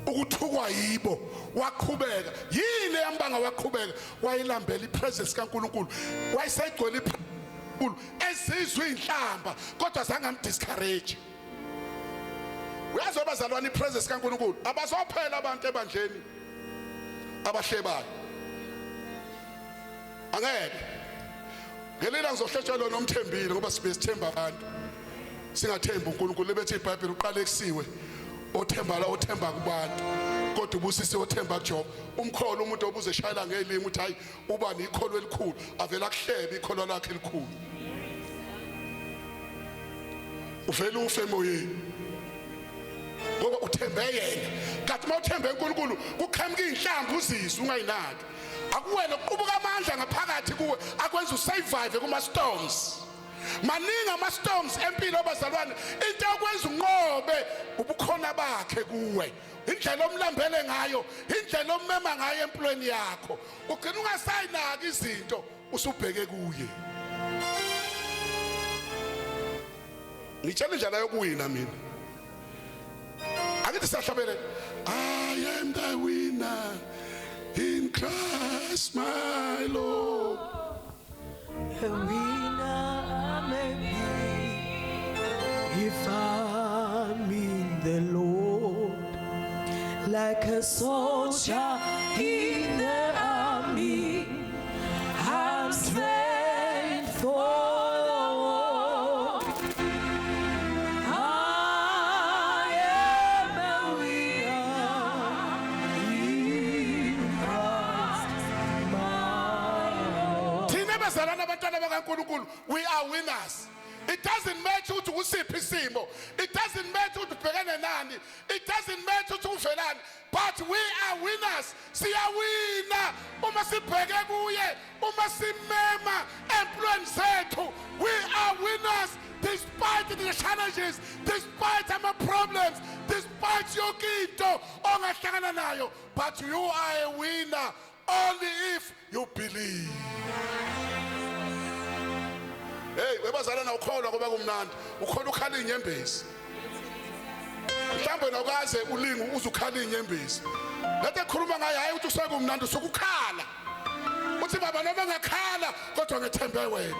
ukuthukwa yibo, waqhubeka. Yini eyambanga waqhubeka? Wayilambela ipresence kaNkulunkulu. Wayesegcwele iPhulu ezizwe inhlamba kodwa zange amdiscourage. Uyazi abazalwane ipresence kaNkulunkulu abazophela abantu ebandleni abahlebayo. Angeke. Ngelila ngizohletshelwa nomthembile ngoba sibe sithemba abantu. Singathemba uNkulunkulu lebethi iBhayibheli uqala ekusiwe. Othemba kubantu kodwa ubusise othemba kuJehova. Umkholo umuntu obuze eshayela ngelimi uthi hayi uba nikholo elikhulu avela kuhlebe ikholo lakhe elikhulu. Uvela ufe emoyeni. ngoba uthembe yena. Kanti mawuthembe uNkulunkulu kuqhamuka inhlamvu uzizwe ungayinaki. Akuwena uqubuka amandla ngaphakathi kuwe akwenza usurvive kuma storms. Maningi ama storms empilo abazalwane into okwenza unqobe ubukhona bakhe kuwe. Indlela omlambele ngayo, indlela ommema ngayo empilweni yakho. Ugcina ungasayinaki izinto usubheke kuye. Ngitshela indlela yokuwina mina. Akithi sahlabele I am the winner in Christ my Lord.
A winner may be if I'm in the Lord, like a soldier in the army. I'm strength for the war. I am a winner in Christ my Lord.
Thina bazalwana abantwana bakaNkulunkulu, we are winners. It doesn't matter ukuthi usiphi isimo. It doesn't matter ukuthi ubhekene nani. It doesn't matter ukuthi uvelani. But we are winners. Siyawina uma sibheke kuye, uma simema empilweni zethu. We are winners despite the challenges, despite our problems, despite yonke into ongahlangana nayo. But you are a winner only if you believe. Hey, webazalana ukholwa ngoba kumnandi. Ukholwa ukhala inyembezi. Mhlawumbe nokaze ulingu uzukhala inyembezi. Lethe khuluma ngaye hayi ukuthi usekumnandi usukukhala. Uthi baba noma ngakhala kodwa ngethembe wena.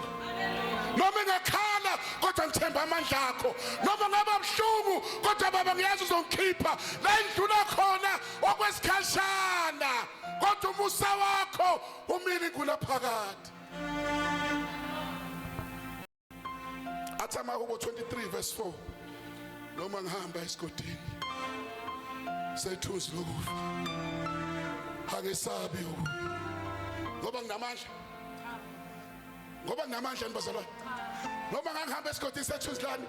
Noma ngakhala kodwa ngithemba amandla akho. Noma ngaba mhlungu kodwa baba ngiyazi uzongikhipha la endlula khona okwesikhashana. Kodwa umusa wakho umile ngula phakathi. Athamahubo 23 verse 4. Noma ngihamba esigodini sethuzi lokufa angesabi ngoba nginamandla. Ngoba nginamandla nibazalwane. Noma ngihamba esigodini sethuzi lami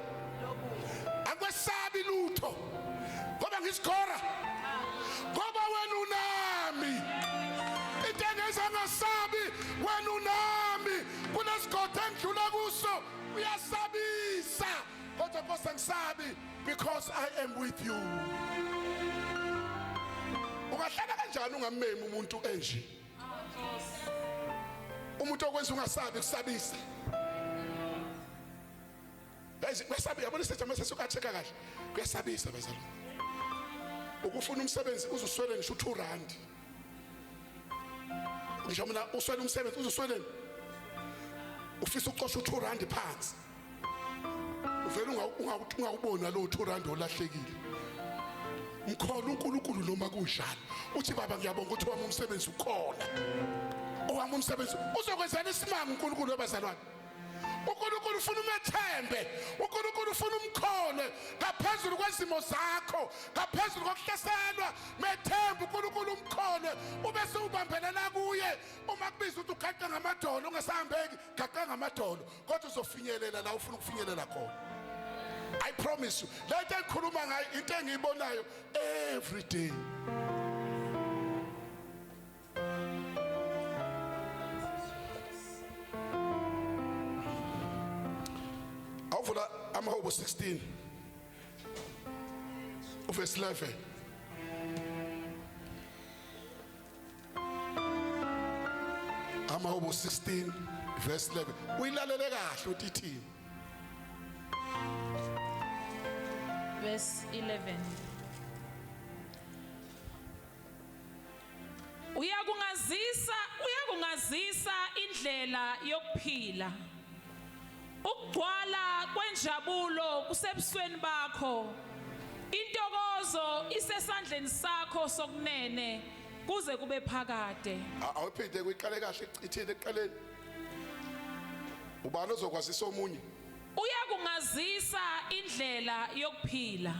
angikwesabi lutho. Ngoba ngisikora. Ngoba wena unami. Into engenza ngasabi wena unami. Kunesigodi engidlula kuso uyasabisa. Kodwa Nkosi angisabi because I am with you. Ungahlala kanjani ungamemi umuntu enje? Umuntu okwenza ungasabi kusabisa. Besabi yabona isethe mase sukacheka kahle. Kuyasabisa bazalwane. Ukufuna umsebenzi uzuswele ngisho 2 rand. Ngisho mina uswele umsebenzi uzuswele. Ufisa uqosha 2 rand phansi. Uvela ungawubona lo 2 rand olahlekile. Mkhona uNkulunkulu noma kunjalo. Uthi baba ngiyabonga ukuthi wami umsebenzi ukhona. Owami umsebenzi uzokwenzana isimanga uNkulunkulu webazalwane. uNkulunkulu ufuna umethembe. uNkulunkulu ufuna umkhole ngaphezulu kwezimo zakho, ngaphezulu kokuhlaselwa. Methembe uNkulunkulu umkhole ubese ubambelela kuye. Uma kubiza ukuthi ugaqa ngamadolo ungasahambeki, gaqa ngamadolo kodwa uzofinyelela la ufuna ukufinyelela khona. I promise you. Let them khuluma ngayo into engiyibonayo every day. Awuvula amahubo 16 verse 11. Amahubo 16 verse 11. Uyilalele kahle uthi ithini?
Verse 11. Uyakungazisa indlela yokuphila. Ukugcwala kwenjabulo kusebusweni bakho. Intokozo isesandleni sakho sokunene kuze kube phakade.
Awuphinde kuyiqale kahle ithini eqaleni. Ubani ozokwazisa omunye?
Uyakungazisa indlela yokuphila.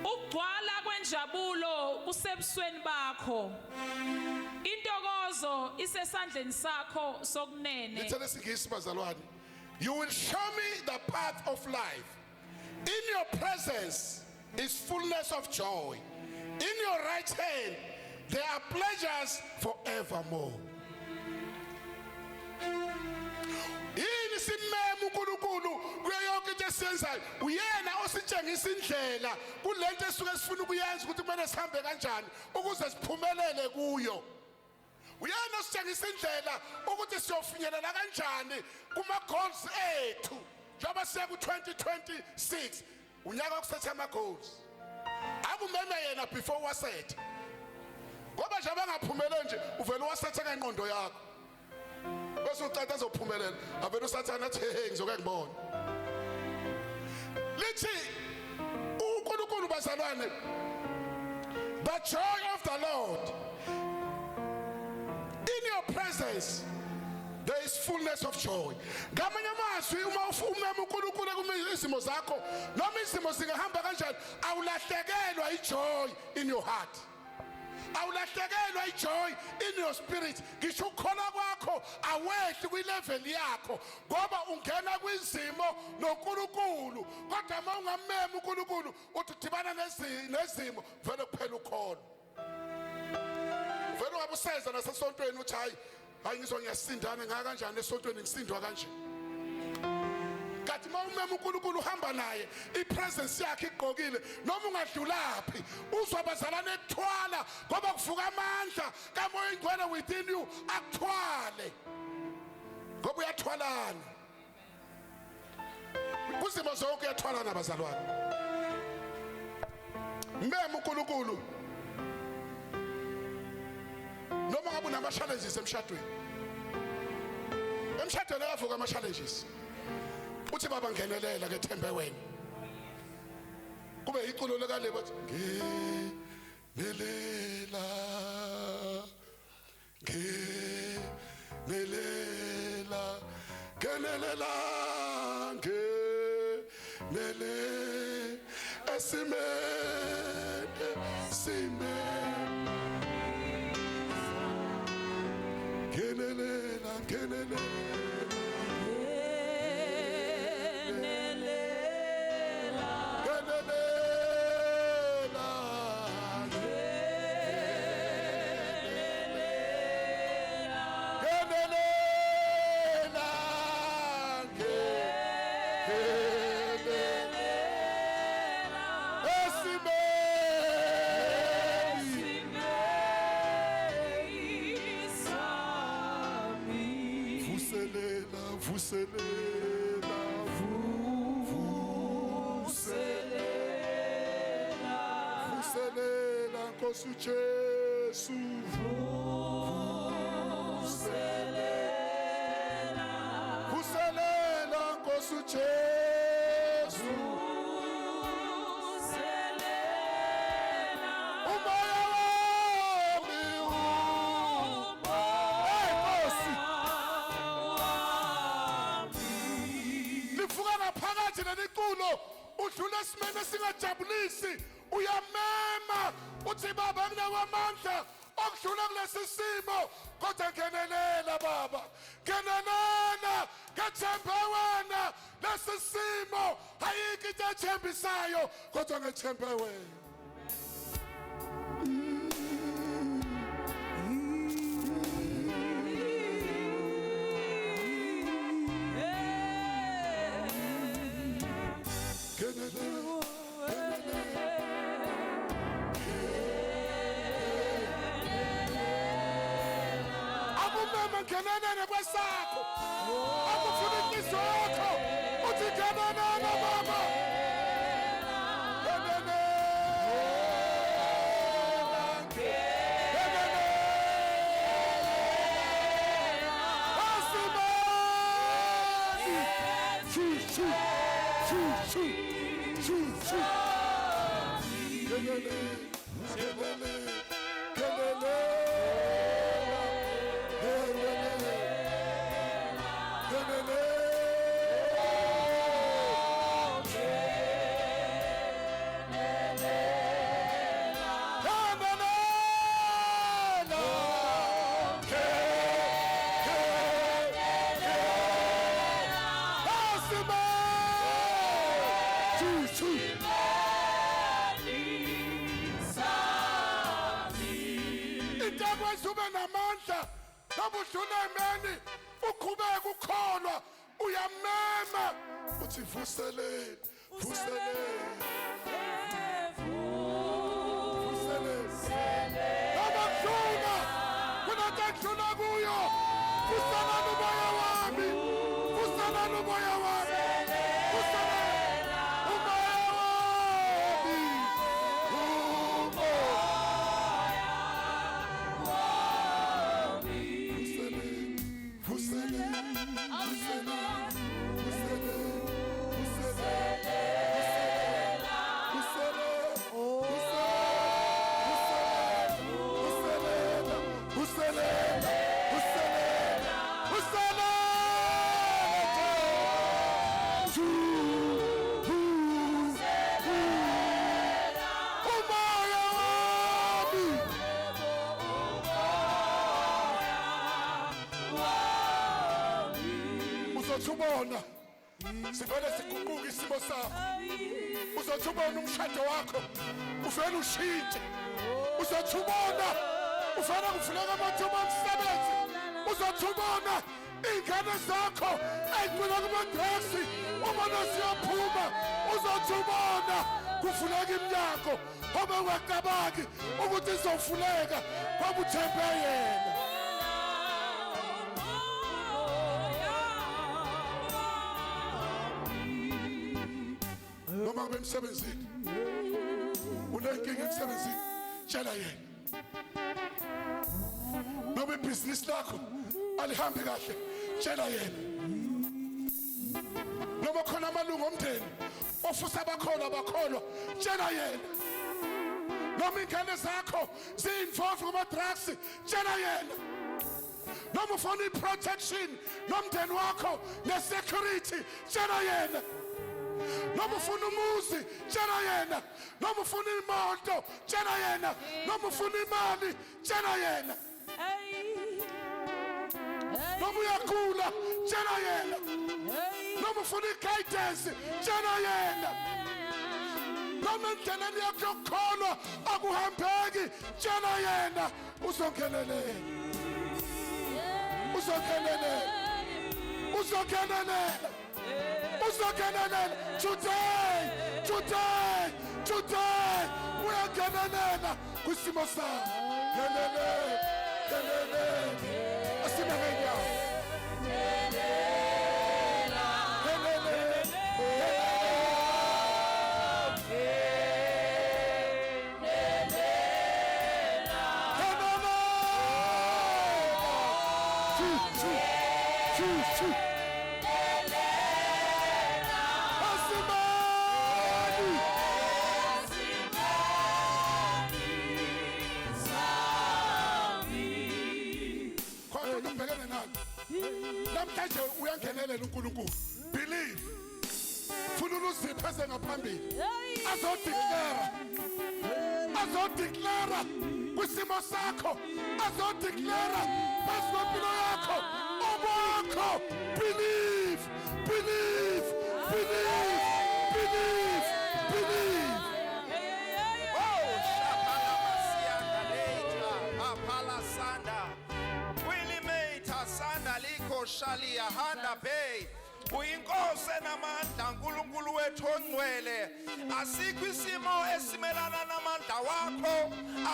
Ukugcwala kwenjabulo kusebusweni bakho. Intokozo isesandleni sakho sokunene.
Lithele isingisi bazalwane. You will show me the path of life. In your presence is fullness of joy. In your right hand there are pleasures forevermore. Yini simeme uNkulunkulu kuyo yonke into esiyenzayo. Uyena ositshengisa indlela kulento esuke sifuna ukuyenza ukuthi kumele sihambe kanjani ukuze siphumelele kuyo. Uyena ositshengisa indlela ukuthi siyofinyelela kanjani kuma goals ethu. Njengoba siya ku-2026 unyaka wokusetha ama goals. Akumeme yena before wasetha. Ngoba nje abangaphumeleli nje uvela wasetha ngengqondo yakho. Bese ucela azophumelela avela usathana athi hey ngizoke ngibone. Lithi uNkulunkulu bazalwane, the joy of the Lord, in your presence there is fullness of joy. Ngamanye amazwi uma umema uNkulunkulu kumizimo zakho noma izimo zingahamba kanjani awulahlekelwa ijoy in your heart. Awulahlekelwa ijoy in your spirit. Ngisho ukukhola kwakho awehli kwilevel yakho ngoba ungena kwizimo noNkulunkulu. Kodwa uma ungamema uNkulunkulu uthi udibana nezimo vele kuphela ukholo. Vele ungabuseza nasesontweni uthi hayi ngizonyasindana ngaka kanjani esontweni ngisindwa kanje. Kathi mawumema uNkulunkulu uhamba naye ipresence yakhe igqokile noma ungadlulapi uzwa bazalane ekuthwala ngoba kuvuka amandla kaMoya Oyingcwele within you akuthwale ngoba uyathwalana kuzimo zonke uyathwalana bazalwane. Mema uNkulunkulu noma ngabe unama challenges emshadweni. Emshadweni ayavuka ama challenges. Uthi baba ngenelela ke Thembe wena. Kube iculo lekale bathi ngenelela ngenelela ngenele esimene ngenelela vuselela Nkosi Jesu vuselela Nkosi Jesu umoya wami Nkosi livuka ngaphakathi leliculo udlula esimene singajabulisi. Uyamema uthi baba nginawamandla okudlula kulesi simo kodwa ngenelela baba ngenelela ngethembe wena lesi simo ayikho into ethembisayo kodwa ngethembe wena. Ngenene kwesakho akufuna inhliziyo yakho uthi ngenene baba noma udlula emeni uqhubeka ukholwa uyamema uthi vuselele vuselele noma kudlula kunatadlula kuyo vuselele umoya wami vuselele umoya wami vuselele umoya wami uzothubona sivele siguquka isimo sakho uzothubona umshado wakho uvele ushintshe uzothubona ufana kuvuleka amathuba omsebenzi uzothubona ingane zakho eyigcina kumadresi ubona siyaphuma uzothubona kuvuleka iminyango ngoba ungacabangi ukuthi izovuleka ngoba uthembe yena noma kube emsebenzini unenkinga emsebenzini tshela yena noma ibhizinisi lakho alihambi kahle tshela yena noma khona amalungu omndeni ofusa abakholwa tshela yena noma ingane zakho ziyinvolve kuma-drugs tshela yena noma ufuna i-protection nomndeni wakho ne-security tshela yena noma ufuna umuzi tshela yena noma ufuna imoto tshela yena noma ufuna imali tshela yena noma uyagula tshela yena noma ufuna i-guidance tshela yena noma endleleni yakho yokukholwa akuhambeki tshela yena uzongenelela uzongenelela uzongenelela uzogenelela today uyagenelela kwisimo sakho gelele asime ngenyawo namhlanje uyangenelela uNkulunkulu believe funa uziphethe ngaphambili azodeclare kwisimo sakho azodeclare phezu kwempilo yakho obakho believe
Oh, Shapala Masianda Leita, Apala Sanda, Willie Meita Sanda Liko Shalia Handa Bay. Uyinkosi enamandla uNkulunkulu wethu ongcwele asikho isimo esimelana namandla wakho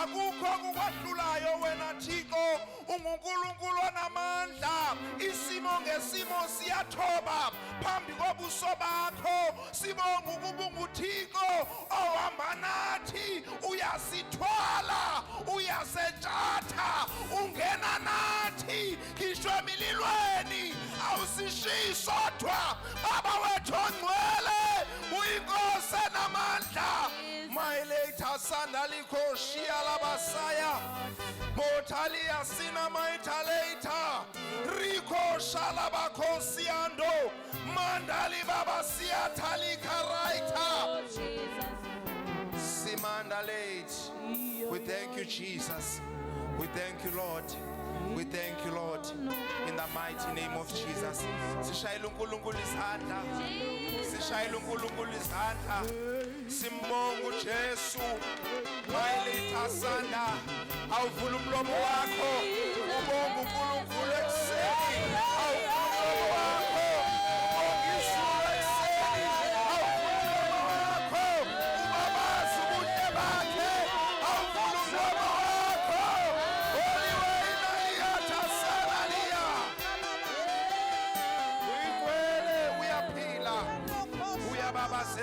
akukho okukwahlulayo wena Thixo unguNkulunkulu onamandla isimo ngesimo siyathoba phambi kobuso bakho sibonga ukuba unguThixo ohamba nathi uyasithwala uyasethatha ungena nathi ngisho emililweni awusishiso Baba wethu ongcwele uyinkosi enamandla Maileta sandaliko shiala basaya Motalia sina maitaleta Rico shalabako siando Mandali baba siatali karaita Simandalate. We thank you, Jesus. We thank you, Lord. We thank you, Lord, in the mighty name of Jesus. Sishayela uNkulunkulu isandla. Sishayela uNkulunkulu isandla. Simbonga uJesu. Mayelitha sandla. Awuvula umlomo wakho. Ubonga uNkulunkulu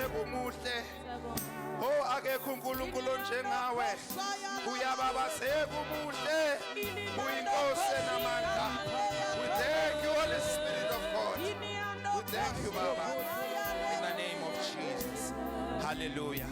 sekumuhle. Oh akekho uNkulunkulu njengawe. Uyababa sekumuhle. Uyinkosi namandla. We thank you Holy Spirit of God. We thank you Baba. In the name of Jesus. Hallelujah.